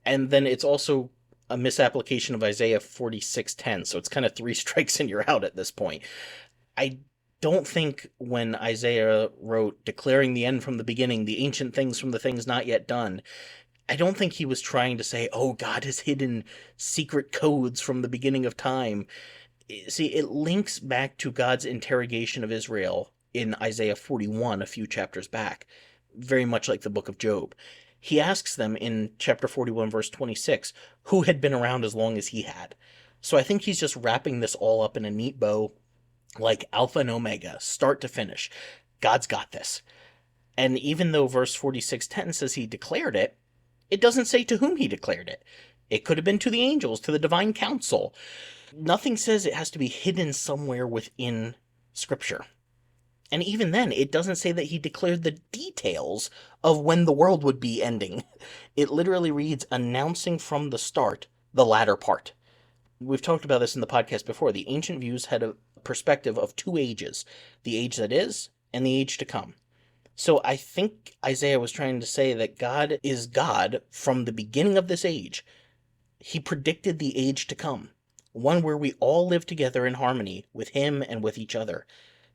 And then it's also a misapplication of Isaiah 46:10, so it's kind of 3 strikes and you're out at this point. I don't think when Isaiah wrote, declaring the end from the beginning, the ancient things from the things not yet done, I don't think he was trying to say, oh, God has hidden secret codes from the beginning of time. See, it links back to God's interrogation of Israel in Isaiah 41, a few chapters back, very much like the book of Job. He asks them in chapter 41, verse 26, who had been around as long as he had. So I think he's just wrapping this all up in a neat bow, like Alpha and Omega, start to finish. God's got this. And even though verse 46:10 says he declared it, it doesn't say to whom he declared it. It could have been to the angels, to the divine council. Nothing says it has to be hidden somewhere within Scripture. And even then, it doesn't say that he declared the details of when the world would be ending. It literally reads, announcing from the start the latter part. We've talked about this in the podcast before. The ancient views had a perspective of two ages, the age that is and the age to come. So I think Isaiah was trying to say that God is God from the beginning of this age. He predicted the age to come, one where we all live together in harmony with him and with each other.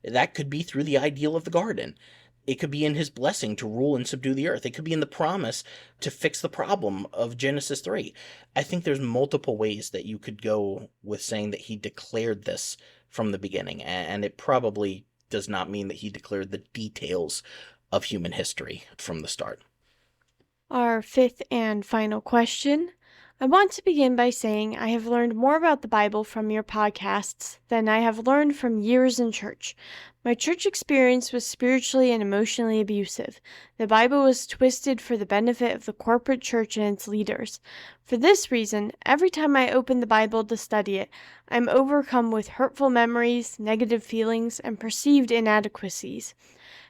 That could be through the ideal of the garden. It could be in his blessing to rule and subdue the earth. It could be in the promise to fix the problem of Genesis 3. I think there's multiple ways that you could go with saying that he declared this from the beginning, and it probably does not mean that he declared the details of human history from the start. Our fifth and final question. I want to begin by saying I have learned more about the Bible from your podcasts than I have learned from years in church. My church experience was spiritually and emotionally abusive. The Bible was twisted for the benefit of the corporate church and its leaders. For this reason, every time I open the Bible to study it, I am overcome with hurtful memories, negative feelings, and perceived inadequacies.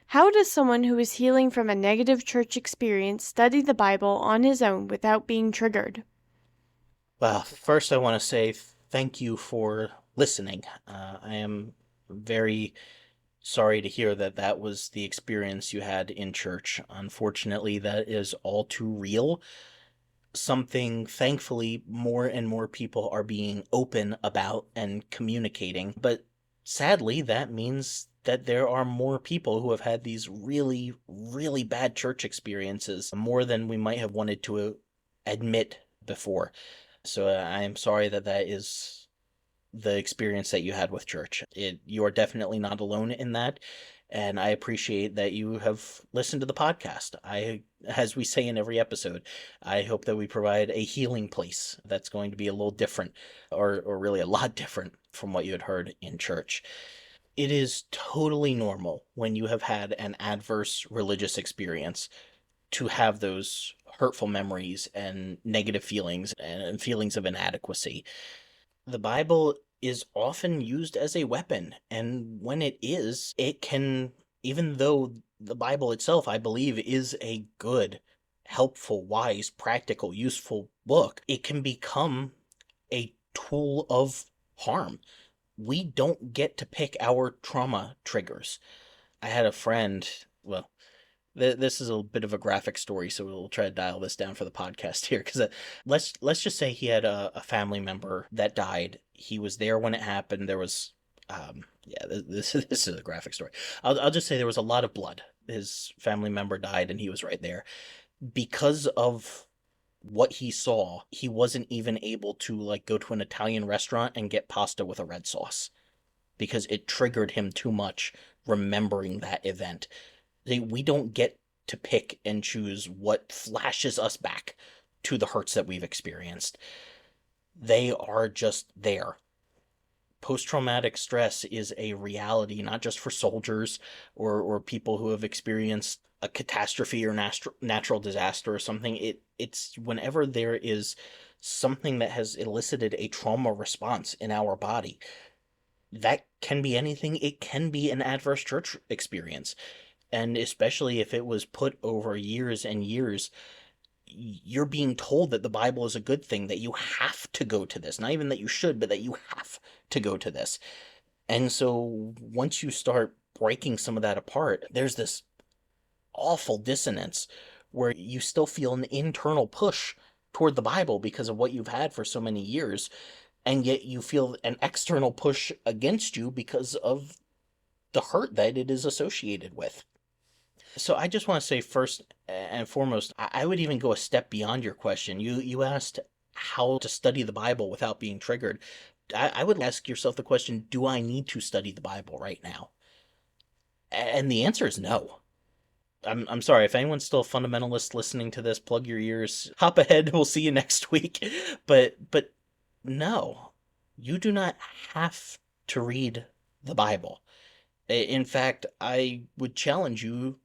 How does someone who is healing from a negative church experience study the Bible on his own without being triggered? Well, first I want to say thank you for listening. I am very sorry to hear that that was the experience you had in church. Unfortunately, that is all too real. Something, thankfully, more and more people are being open about and communicating. But sadly, that means that there are more people who have had these really, really bad church experiences, more than we might have wanted to admit before. So I am sorry that that is the experience that you had with church. You are definitely not alone in that, and I appreciate that you have listened to the podcast. As we say in every episode, I hope that we provide a healing place that's going to be a little different, or really a lot different from what you had heard in church. It is totally normal when you have had an adverse religious experience to have those hurtful memories and negative feelings and feelings of inadequacy. The Bible is often used as a weapon, and when it is, it can, even though the Bible itself, I believe, is a good, helpful, wise, practical, useful book, it can become a tool of harm. We don't get to pick our trauma triggers. I had a friend, well, this is a bit of a graphic story, so we'll try to dial this down for the podcast here. Because let's just say he had a family member that died. He was there when it happened. There was, yeah, this is a graphic story. I'll just say there was a lot of blood. His family member died, and he was right there. Because of what he saw, he wasn't even able to like go to an Italian restaurant and get pasta with a red sauce because it triggered him too much remembering that event. We don't get to pick and choose what flashes us back to the hurts that we've experienced. They are just there. Post-traumatic stress is a reality, not just for soldiers or people who have experienced a catastrophe or natural disaster or something. It's whenever there is something that has elicited a trauma response in our body. That can be anything. It can be an adverse church experience. And especially if it was put over years and years, you're being told that the Bible is a good thing, that you have to go to this. Not even that you should, but that you have to go to this. And so once you start breaking some of that apart, there's this awful dissonance where you still feel an internal push toward the Bible because of what you've had for so many years, and yet you feel an external push against you because of the hurt that it is associated with. So I just want to say first and foremost, I would even go a step beyond your question. You asked how to study the Bible without being triggered. I would ask yourself the question, do I need to study the Bible right now? And the answer is no. I'm sorry, if anyone's still a fundamentalist listening to this, plug your ears, hop ahead, we'll see you next week. But no, you do not have to read the Bible. In fact, I would challenge you,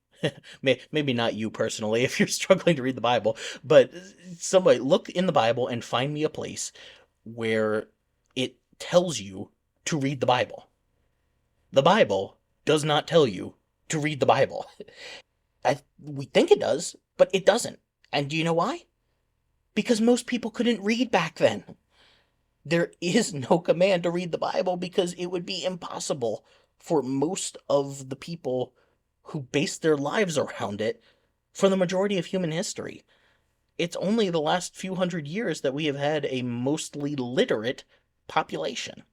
maybe not you personally if you're struggling to read the Bible, but somebody look in the Bible and find me a place where it tells you to read the Bible. The Bible does not tell you to read the Bible. We think it does, but it doesn't. And do you know why? Because most people couldn't read back then. There is no command to read the Bible because it would be impossible for most of the people who base their lives around it for the majority of human history. It's only the last few hundred years that we have had a mostly literate population.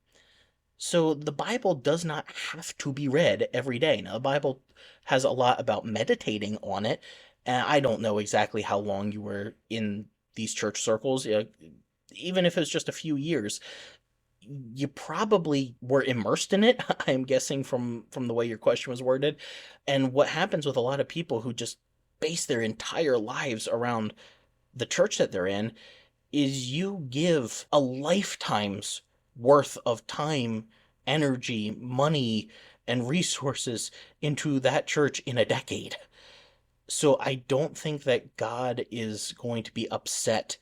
So the Bible does not have to be read every day. Now, the Bible has a lot about meditating on it, and I don't know exactly how long you were in these church circles. Even if it was just a few years, you probably were immersed in it. I'm guessing from the way your question was worded. And what happens with a lot of people who just base their entire lives around the church that they're in is you give a lifetime's worth of time, energy, money, and resources into that church in a decade. So I don't think that God is going to be upset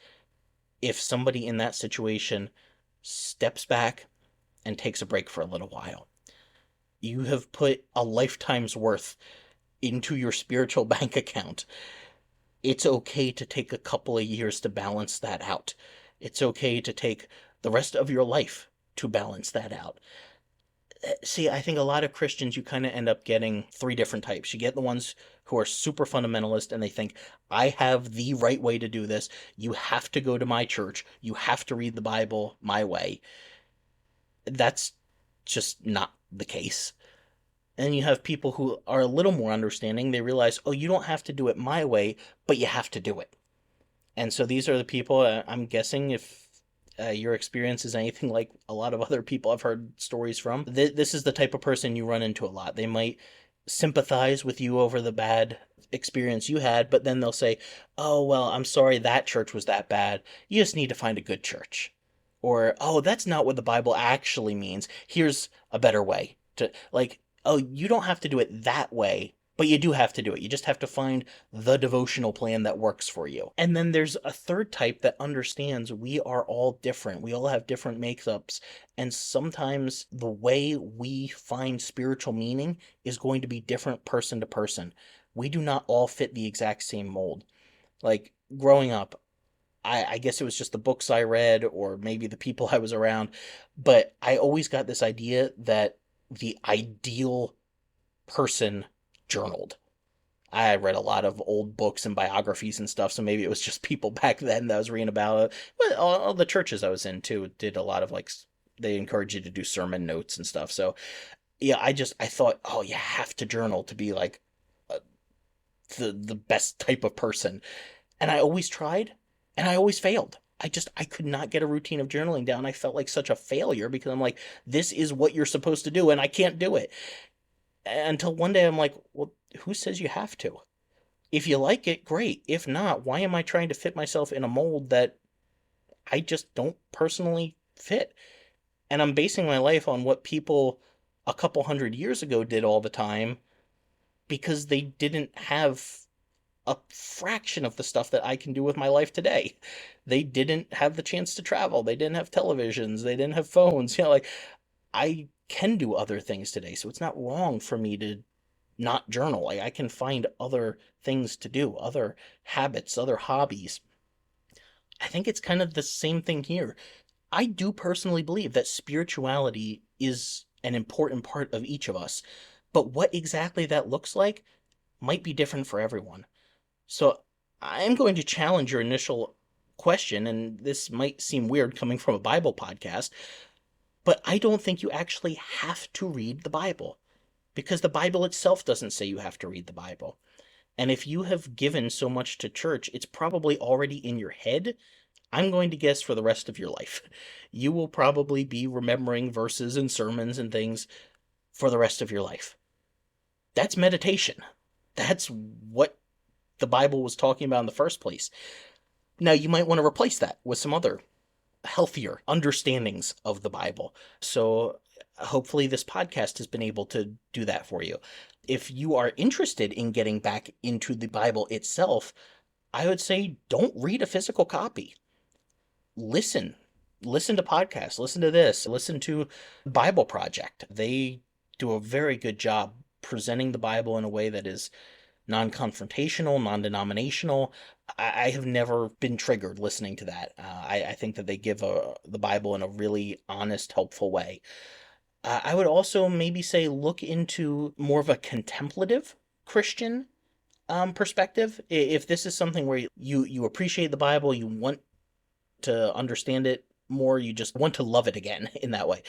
if somebody in that situation steps back and takes a break for a little while. You have put a lifetime's worth into your spiritual bank account. It's okay to take a couple of years to balance that out. It's okay to take the rest of your life to balance that out. See, I think a lot of Christians, you kind of end up getting three different types. You get the ones who are super fundamentalist and they think, I have the right way to do this. You have to go to my church. You have to read the Bible my way. That's just not the case. And you have people who are a little more understanding. They realize, oh, you don't have to do it my way, but you have to do it. And so these are the people, I'm guessing, if your experience is anything like a lot of other people I've heard stories from, this is the type of person you run into a lot. They might sympathize with you over the bad experience you had, but then they'll say, oh, well, I'm sorry that church was that bad. You just need to find a good church. Or, oh, that's not what the Bible actually means. Here's a better way to, like, oh, you don't have to do it that way, but you do have to do it. You just have to find the devotional plan that works for you. And then there's a third type that understands we are all different. We all have different makeups. And sometimes the way we find spiritual meaning is going to be different person to person. We do not all fit the exact same mold. Like growing up, I guess it was just the books I read or maybe the people I was around, but I always got this idea that the ideal person journaled. I read a lot of old books and biographies and stuff, so maybe it was just people back then that I was reading about it. But all the churches I was in too did a lot of like they encourage you to do sermon notes and stuff. So yeah, I thought, oh, you have to journal to be like uh, the best type of person, and I always tried, and I always failed. I could not get a routine of journaling down. I felt like such a failure because I'm like, this is what you're supposed to do, and I can't do it. Until one day I'm like, well, who says you have to? If you like it, great. If not, why am I trying to fit myself in a mold that I just don't personally fit? And I'm basing my life on what people a couple hundred years ago did all the time because they didn't have a fraction of the stuff that I can do with my life today. They didn't have the chance to travel. They didn't have televisions. They didn't have phones. Like I can do other things today. So it's not wrong for me to not journal. Like I can find other things to do, other habits, other hobbies. I think it's kind of the same thing here. I do personally believe that spirituality is an important part of each of us, but what exactly that looks like might be different for everyone. So I'm going to challenge your initial question, and this might seem weird coming from a Bible podcast, but I don't think you actually have to read the Bible because the Bible itself doesn't say you have to read the Bible. And if you have given so much to church, it's probably already in your head. I'm going to guess for the rest of your life. You will probably be remembering verses and sermons and things for the rest of your life. That's meditation. That's what the Bible was talking about in the first place. Now, you might want to replace that with some other healthier understandings of the Bible. So hopefully this podcast has been able to do that for you. If you are interested in getting back into the Bible itself, I would say don't read a physical copy. Listen. Listen to podcasts. Listen to this. Listen to Bible Project. They do a very good job presenting the Bible in a way that is non-confrontational, non-denominational, I have never been triggered listening to that. I think that they give the Bible in a really honest, helpful way. I would also maybe say look into more of a contemplative Christian perspective. If this is something where you appreciate the Bible, you want to understand it more, you just want to love it again in that way.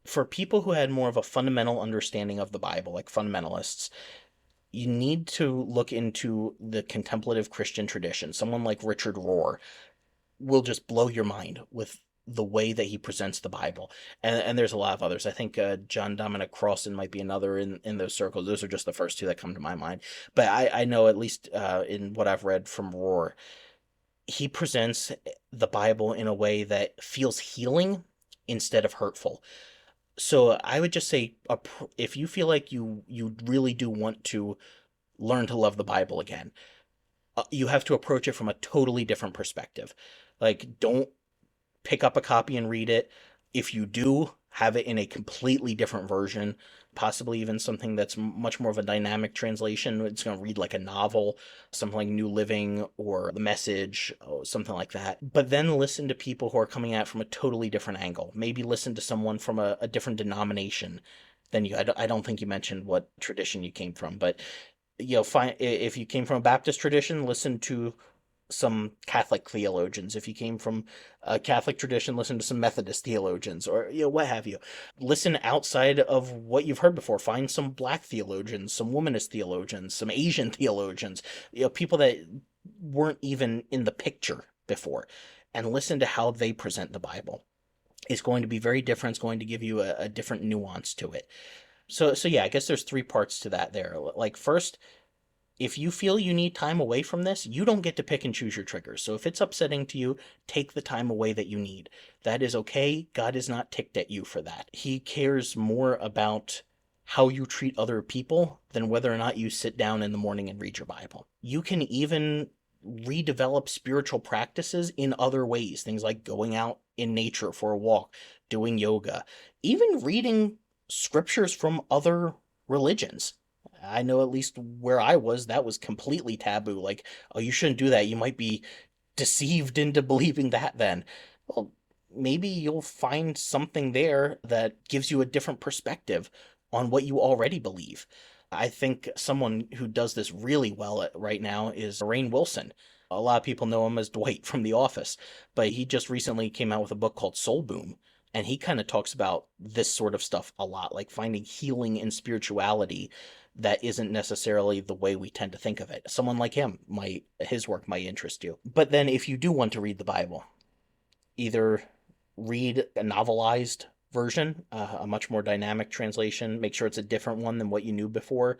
For people who had more of a fundamental understanding of the Bible, like fundamentalists, you need to look into the contemplative Christian tradition. Someone like Richard Rohr will just blow your mind with the way that he presents the Bible. And there's a lot of others. I think John Dominic Crossan might be another in those circles. Those are just the first two that come to my mind. But I know, at least in what I've read from Rohr, he presents the Bible in a way that feels healing instead of hurtful. So I would just say, if you feel like you really do want to learn to love the Bible again, you have to approach it from a totally different perspective. Like, don't pick up a copy and read it. If you do, have it in a completely different version, possibly even something that's much more of a dynamic translation. It's going to read like a novel, something like New Living or The Message, or something like that. But then listen to people who are coming at it from a totally different angle. Maybe listen to someone from a different denomination than you. I don't think you mentioned what tradition you came from, but find, if you came from a Baptist tradition, listen to some Catholic theologians. If you came from a Catholic tradition, listen to some Methodist theologians, or what have you. Listen outside of what you've heard before. Find some Black theologians, some womanist theologians, some Asian theologians, people that weren't even in the picture before, and listen to how they present the Bible. It's going to be very different. It's going to give you a different nuance to it. So yeah, I guess there's three parts to that there. Like, first, if you feel you need time away from this, you don't get to pick and choose your triggers. So if it's upsetting to you, take the time away that you need. That is okay. God is not ticked at you for that. He cares more about how you treat other people than whether or not you sit down in the morning and read your Bible. You can even redevelop spiritual practices in other ways, things like going out in nature for a walk, doing yoga, even reading scriptures from other religions. I know, at least where I was, that was completely taboo. Like, oh, you shouldn't do that. You might be deceived into believing that then. Well, maybe you'll find something there that gives you a different perspective on what you already believe. I think someone who does this really well right now is Rainn Wilson. A lot of people know him as Dwight from The Office, but he just recently came out with a book called Soul Boom. And he kind of talks about this sort of stuff a lot, like finding healing in spirituality that isn't necessarily the way we tend to think of it. Someone like him his work might interest you. But then if you do want to read the Bible, either read a novelized version, a much more dynamic translation, make sure it's a different one than what you knew before.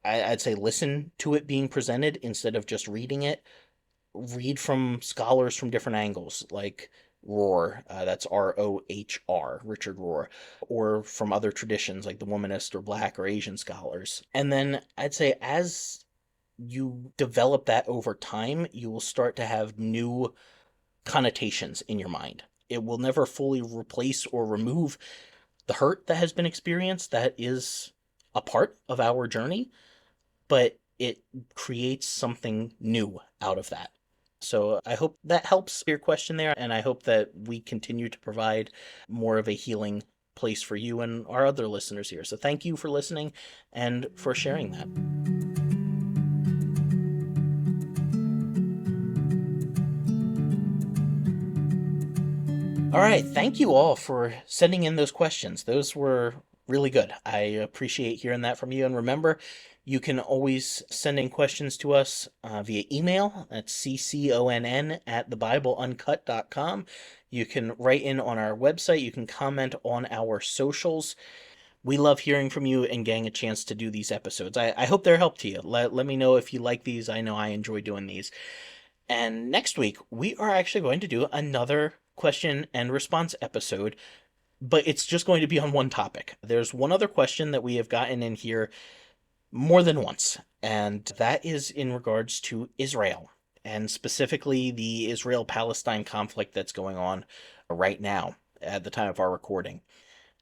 I'd say listen to it being presented instead of just reading it. Read from scholars from different angles, like Rohr, that's Rohr, Richard Rohr, or from other traditions like the womanist or Black or Asian scholars. And then I'd say as you develop that over time, you will start to have new connotations in your mind. It will never fully replace or remove the hurt that has been experienced. That is a part of our journey, but it creates something new out of that. So I hope that helps your question there, and I hope that we continue to provide more of a healing place for you and our other listeners here. So thank you for listening and for sharing that. All right, thank you all for sending in those questions. Those were really good. I appreciate hearing that from you. And remember, you can always send in questions to us via email at cconn@thebibleuncut.com. You can write in on our website. You can comment on our socials. We love hearing from you and getting a chance to do these episodes. I hope they're help to you. Let me know if you like these. I know I enjoy doing these. And next week, we are actually going to do another question and response episode, but it's just going to be on one topic. There's one other question that we have gotten in here more than once, and that is in regards to Israel, and specifically the Israel-Palestine conflict that's going on right now at the time of our recording.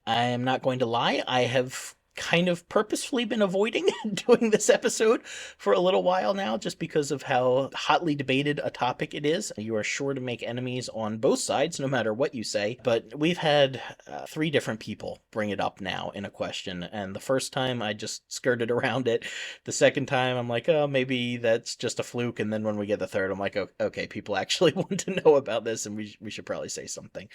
I am not going to lie, I have kind of purposefully been avoiding doing this episode for a little while now, just because of how hotly debated a topic it is. You are sure to make enemies on both sides, no matter what you say. But we've had 3 different people bring it up now in a question, and the first time I just skirted around it. The second time I'm like, oh, maybe that's just a fluke, and then when we get the third, I'm like, okay, people actually want to know about this, and we should probably say something.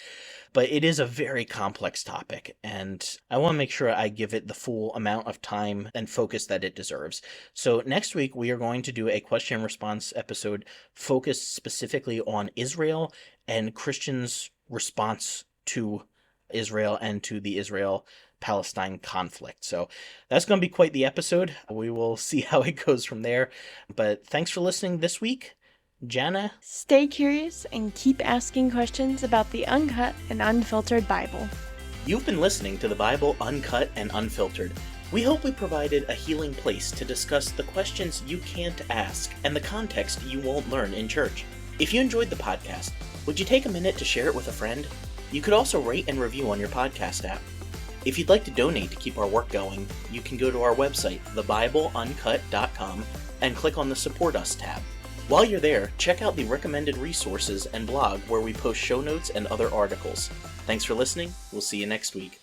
But it is a very complex topic, and I want to make sure I give it the full amount of time and focus that it deserves. So next week, we are going to do a question and response episode focused specifically on Israel and Christians' response to Israel and to the Israel-Palestine conflict. So that's going to be quite the episode. We will see how it goes from there. But thanks for listening this week. Jana? Stay curious and keep asking questions about the Uncut and Unfiltered Bible. You've been listening to the Bible Uncut and Unfiltered. We hope we provided a healing place to discuss the questions you can't ask and the context you won't learn in church. If you enjoyed the podcast, would you take a minute to share it with a friend? You could also rate and review on your podcast app. If you'd like to donate to keep our work going, you can go to our website, thebibleuncut.com, and click on the Support Us tab. While you're there, check out the recommended resources and blog where we post show notes and other articles. Thanks for listening. We'll see you next week.